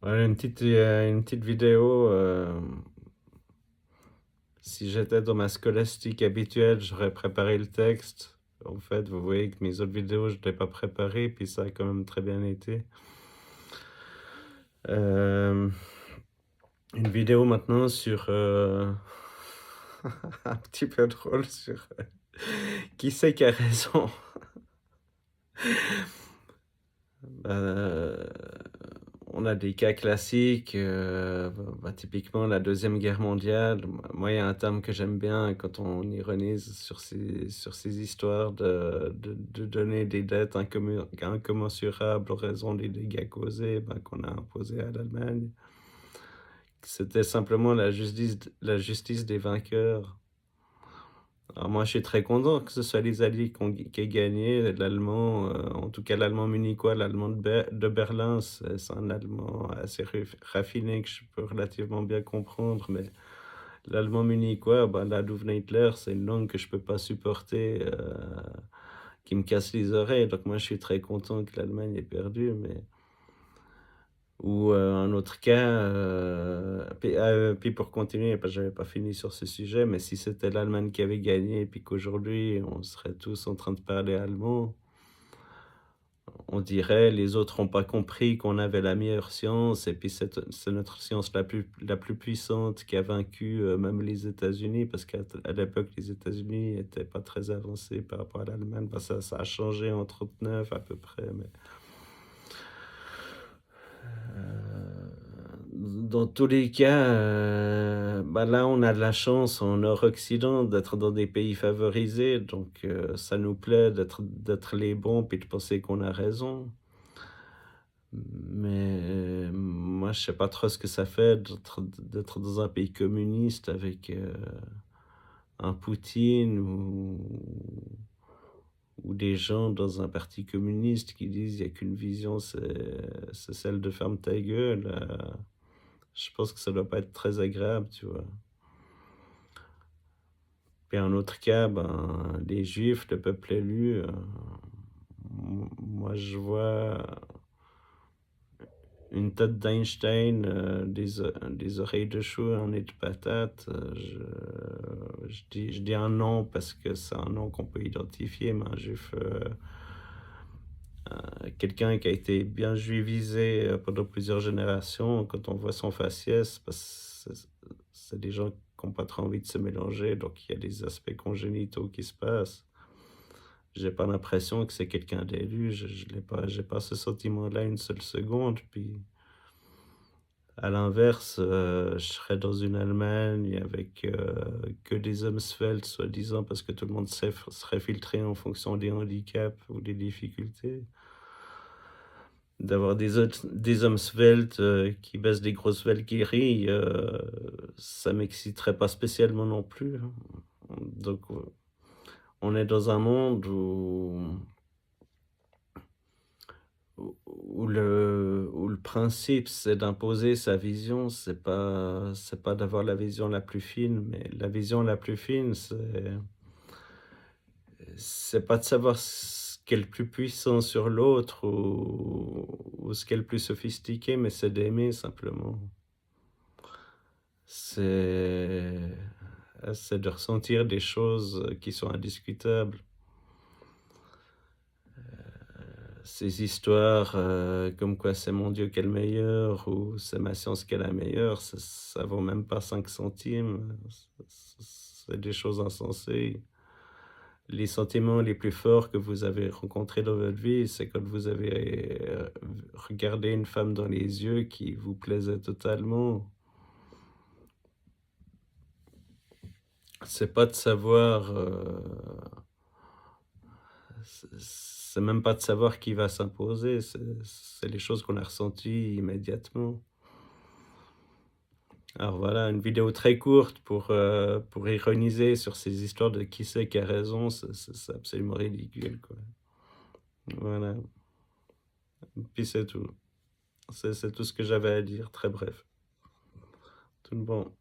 Voilà une petite vidéo, si j'étais dans ma scolastique habituelle, j'aurais préparé le texte. En fait, vous voyez que mes autres vidéos, je ne l'ai pas préparé, puis ça a quand même très bien été. Hem, une vidéo maintenant sur, un petit peu drôle sur, qui c'est qui a raison? Heu, on a des cas classiques, typiquement la Deuxième Guerre mondiale. Moi, il y a un terme que j'aime bien quand on ironise sur ces histoires de donner des dettes incommensurables en raison des dégâts causés, qu'on a imposés à l'Allemagne. C'était simplement la justice des vainqueurs. Alors moi, je suis très content que ce soit les Alliés qui aient gagné. L'Allemand, en tout cas l'Allemand munichois, l'Allemand de Berlin, c'est un Allemand assez raffiné que je peux relativement bien comprendre. Mais l'Allemand munichois, là d'où venait Hitler, c'est une langue que je peux pas supporter, qui me casse les oreilles. Donc moi, je suis très content que l'Allemagne ait perdu. Mais ou, un autre cas, puis pour continuer, parce que j'avais pas fini sur ce sujet, mais si c'était l'Allemagne qui avait gagné, puis qu'aujourd'hui on serait tous en train de parler allemand, on dirait: «Les autres ont pas compris qu'on avait la meilleure science et puis c'est notre science la plus puissante qui a vaincu, même les États-Unis». Parce à l'époque, les États-Unis étaient pas très avancés par rapport à l'Allemagne. Ça a changé en 39 à peu près, mais dans tous les cas, là, on a de la chance en Nord-Occident d'être dans des pays favorisés, donc ça nous plaît d'être les bons puis de penser qu'on a raison. Mais moi, je sais pas trop ce que ça fait d'être dans un pays communiste avec, un Poutine ou des gens dans un parti communiste qui disent: «Il y a qu'une vision, c'est celle de ferme ta gueule», je pense que ça doit pas être très agréable, tu vois? Puis un autre cas, les Juifs, le peuple élu, moi je vois une tête d'Einstein, des oreilles de chou, un nez de patate, je dis un nom parce que c'est un nom qu'on peut identifier, mais un juif, quelqu'un qui a été bien juivisé, pendant plusieurs générations, quand on voit son faciès, parce que c'est des gens qui ont pas trop envie de se mélanger, donc il y a des aspects congénitaux qui se passent. J'ai pas l'impression que c'est quelqu'un d'élu, je l'ai pas j'ai pas ce sentiment-là une seule seconde. Puis à l'inverse, je serais dans une Allemagne avec, que des hommes sveltes soi-disant parce que tout le monde serait filtré en fonction des handicaps ou des difficultés. D'avoir des hommes sveltes, qui baissent des grosses Valkyries, ça m'exciterait pas spécialement non plus, hein. Donc, on est dans un monde où le principe, c'est d'imposer sa vision, c'est pas d'avoir la vision la plus fine, mais la vision la plus fine, c'est pas de savoir ce qui est le plus puissant sur l'autre ou ce qui est le plus sophistiqué, mais c'est d'aimer simplement. C'est c'est de ressentir des choses, qui sont indiscutables. Ces histoires, comme quoi c'est mon Dieu qui est le meilleur ou c'est ma science qui est la meilleure, ça vaut même pas 5 centimes, c'est des choses insensées. Les sentiments les plus forts que vous avez rencontrés dans votre vie, c'est quand vous avez, regardé une femme dans les yeux qui vous plaisait totalement. C'est pas de savoir, c'est même pas de savoir qui va s'imposer, c'est les choses qu'on a ressenties immédiatement. Alors voilà, une vidéo très courte pour ironiser sur ces histoires de qui c'est qui a raison, c'est absolument ridicule, quoi. Voilà, puis c'est tout. C'est tout ce que j'avais à dire, très bref. Tout bon.